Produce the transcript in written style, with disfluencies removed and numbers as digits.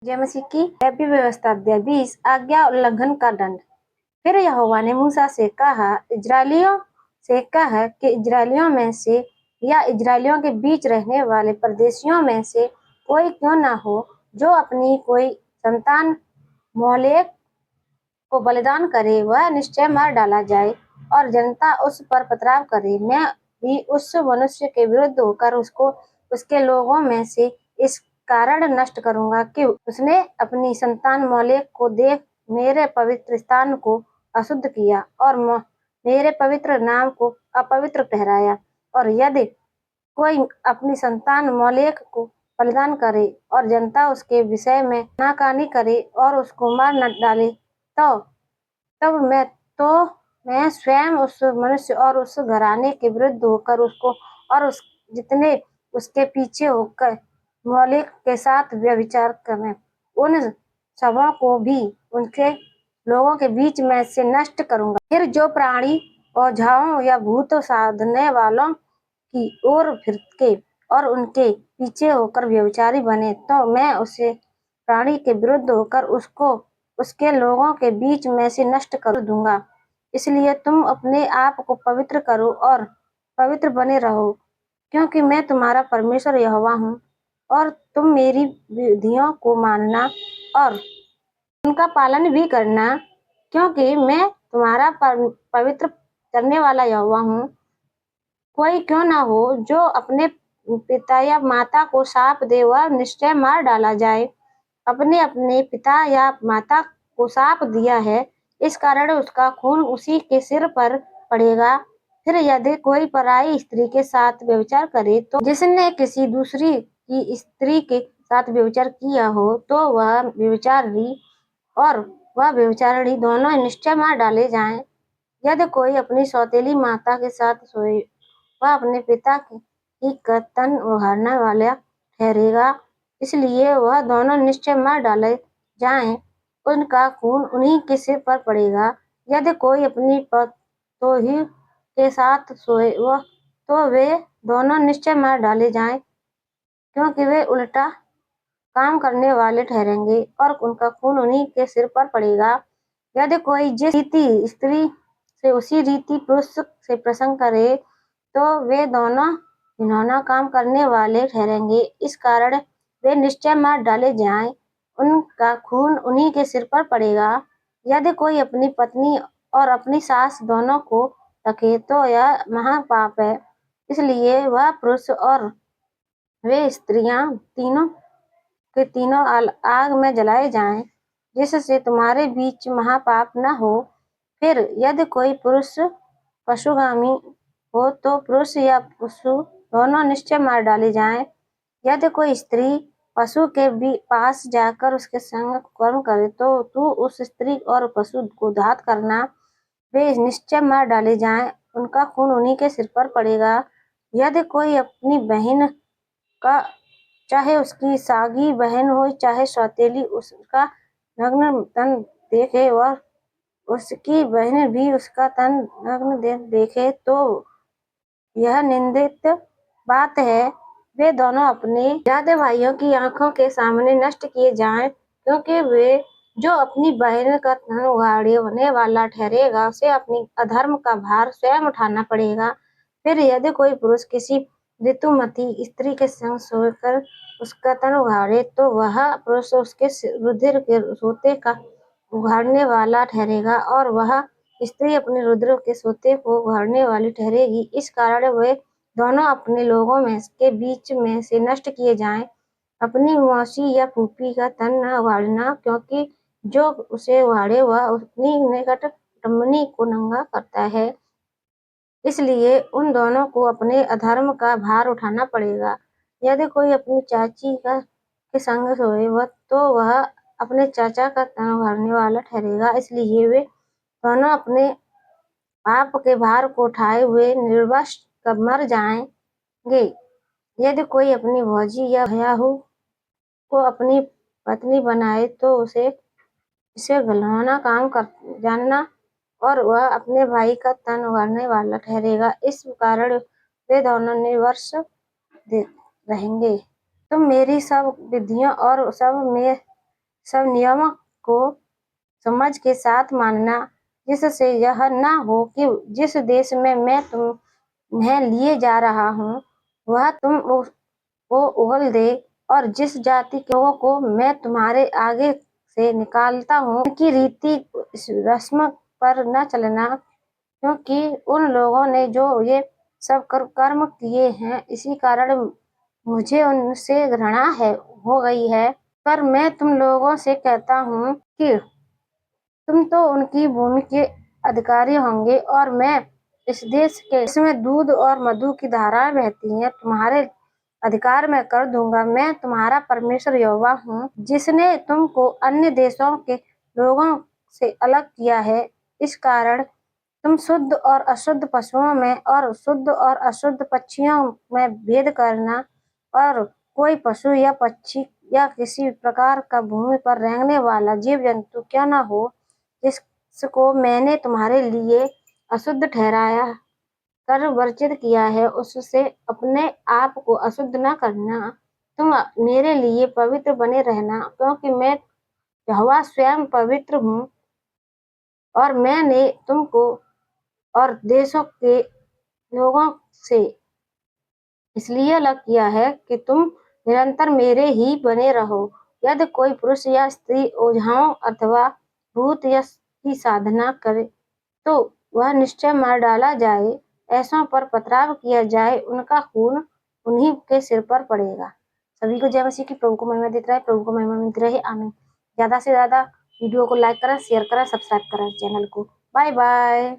जय मसीह की। हैप्पी व्यवस्था अध्याय 20 आज्ञा उल्लंघन का दंड। फिर यहोवा ने मूसा से कहा, इजरायलियों से कह कि इजरायलियों में से या इजरायलियों के बीच रहने वाले परदेशियों में से कोई क्यों न हो जो अपनी कोई संतान मोलेक को बलिदान करे, वह निश्चय मार डाला जाए और जनता उस पर पथराव करे। मैं भी उस मनुष्य के विरुद्ध होकर उसको उसके लोगों में से इस कारण नष्ट करूंगा कि उसने अपनी संतान मोलेक को देख मेरे पवित्र स्थान को अशुद्ध किया और मेरे पवित्र नाम को अपवित्र ठहराया। और यदि कोई अपनी संतान मोलेक को बलिदान करे और जनता उसके विषय में नाकानी करे और उसको मार न डाले, तो तब मैं स्वयं उस मनुष्य और उस घराने के विरुद्ध होकर उसको और उस जितने उसके पीछे होकर मोलेक के साथ व्यभिचार करें, उन सबों को भी उनके लोगों के बीच में से नष्ट करूंगा। फिर जो प्राणी ओझाओं या भूत साधने वालों की ओर फिरके और उनके पीछे होकर व्यभिचारी बने, तो मैं उसे प्राणी के विरुद्ध होकर उसको उसके लोगों के बीच में से नष्ट कर दूंगा। इसलिए तुम अपने आप को पवित्र करो और पवित्र बने रहो, क्योंकि मैं तुम्हारा परमेश्वर यहोवा हूँ। और तुम मेरी विधियों को मानना और उनका पालन भी करना, क्योंकि मैं तुम्हारा पवित्र करने वाला यहोवा हूँ। कोई क्यों ना हो जो अपने पिता या माता को शाप दे, वह निश्चय मार डाला जाए। अपने अपने पिता या माता को शाप दिया है, इस कारण उसका खून उसी के सिर पर पड़ेगा। फिर यदि कोई पराई स्त्री के साथ व्यभिचार करे, तो जिसने किसी दूसरी की स्त्री के साथ व्यभिचार किया हो, तो वह व्यभिचारी और वह व्यभिचारिणी दोनों निश्चय मार डाले जाएं। यदि कोई अपनी सौतेली माता के साथ सोए, वह अपने पिता की तन उघाड़ने वाला ठहरेगा, इसलिए वह दोनों निश्चय मार डाले जाएं। उनका खून उन्हीं के सिर पर पड़ेगा। यदि कोई अपनी पतोही के साथ सोए, तो वे दोनों निश्चय मार डाले जाएं, क्योंकि वे उल्टा काम करने वाले ठहरेंगे और उनका खून उन्हीं के सिर पर पड़ेगा। यदि कोई जिस रीति स्त्री से उसी रीति पुरुष से प्रसंग करे, तो वे दोनों घिनौना काम करने वाले ठहरेंगे, इस कारण वे निश्चय मार डाले जाएं। उनका खून उन्हीं के सिर पर पड़ेगा। यदि कोई अपनी पत्नी और अपनी सास दोनों को रखे, तो यह महापाप है। इसलिए वह पुरुष और वे स्त्रियां तीनों के तीनों आग में जलाए जाएं, जिससे तुम्हारे बीच महापाप न हो। फिर यदि कोई पुरुष पशुगामी हो, तो पुरुष या पशु दोनों निश्चय मार डाले जाएं। यदि कोई स्त्री पशु के पास जाकर उसके संग कर्म करे, तो तू उस स्त्री और पशु को घात करना, वे निश्चय मार डाले जाएं। उनका खून उन्हीं के सिर पर पड़ेगा। यदि कोई अपनी बहन का, चाहे उसकी सागी बहन हो चाहे सौतेली, उसका नग्न तन देखे और उसकी बहन भी उसका तन नग्न देखे, तो यह निंदित बात है। वे दोनों अपने ज्यादा भाइयों की आंखों के सामने नष्ट किए जाएं, क्योंकि वे जो अपनी बहन का तन उघाड़ने वाला ठहरेगा, उसे अपनी अधर्म का भार स्वयं उठाना पड़ेगा। फिर यदि कोई पुरुष किसी ऋतुमती स्त्री के संग सोकर उसका तन उघाड़े, तो वह पुरुष उसके रुधिर के सोते का उघाड़ने वाला ठहरेगा और वह स्त्री अपने रुधिर के सोते को उघाड़ने वाली ठहरेगी। इस कारण वे दोनों अपने लोगों में के बीच में से नष्ट किए जाएं। अपनी मौसी या फूफी का तन न उघाड़ना, क्योंकि जो उसे उघाड़े वह अपनी निकट कुटुम्बिनी को नंगा करता है। इसलिए उन दोनों को अपने अधर्म का भार उठाना पड़ेगा। यदि कोई अपनी चाची के संग सोए, तो वह अपने चाचा का तन उघाड़ने वाला ठहरेगा। इसलिए वे दोनों अपने पाप के भार को उठाए हुए निर्वंश कब मर जाएंगे। यदि कोई अपनी भौजी या भैयाहू को अपनी पत्नी बनाए, तो इसे घिनौना काम कर जानना और वह अपने भाई का तन उघाड़ने वाला ठहरेगा। इस कारण वे दोनों निर्वंश रहेंगे। तुम मेरी सब विधियों और सब सब नियमों को समझ के साथ मानना, जिससे यह न हो कि जिस देश में मैं तुम्हें लिए जा रहा हूँ वह तुम को उगल दे, और जिस जाति के लोगों को मैं तुम्हारे आगे से निकालता हूँ उनकी रीति रस्म पर न चलना, क्योंकि उन लोगों ने जो ये सब कर्म किए हैं, इसी कारण मुझे उनसे घृणा हो गई है। पर मैं तुम लोगों से कहता हूँ कि तुम तो उनकी भूमि के अधिकारी होंगे, और मैं इस देश के इसमें दूध और मधु की धाराएं बहती हैं तुम्हारे अधिकार में कर दूंगा। मैं तुम्हारा परमेश्वर यहोवा हूँ, जिसने तुमको अन्य देशों के लोगों से अलग किया है। इस कारण तुम शुद्ध और अशुद्ध पशुओं में और शुद्ध और अशुद्ध पक्षियों में भेद करना, और कोई पशु या पक्षी या किसी प्रकार का भूमि पर रेंगने वाला जीव जंतु क्या न हो, जिसको मैंने तुम्हारे लिए अशुद्ध ठहराया कर वर्जित किया है, उससे अपने आप को अशुद्ध न करना। तुम मेरे लिए पवित्र बने रहना, क्योंकि मैं यहोवा स्वयं पवित्र हूँ, और मैंने तुमको और देशों के लोगों से इसलिए अलग किया है कि तुम निरंतर मेरे ही बने रहो। यदि कोई पुरुष या स्त्री ओझाओं अथवा भूत की साधना करे तो वह निश्चय मार डाला जाए, ऐसों पर पथराव किया जाए, उनका खून उन्हीं के सिर पर पड़ेगा। सभी को जय मसीह की। प्रभु को महिमा देते रहे, प्रभु को महिमा मिलती रहे। आमीन। ज्यादा से ज्यादा वीडियो को लाइक करें, शेयर करें, सब्सक्राइब करें चैनल को। Bye bye.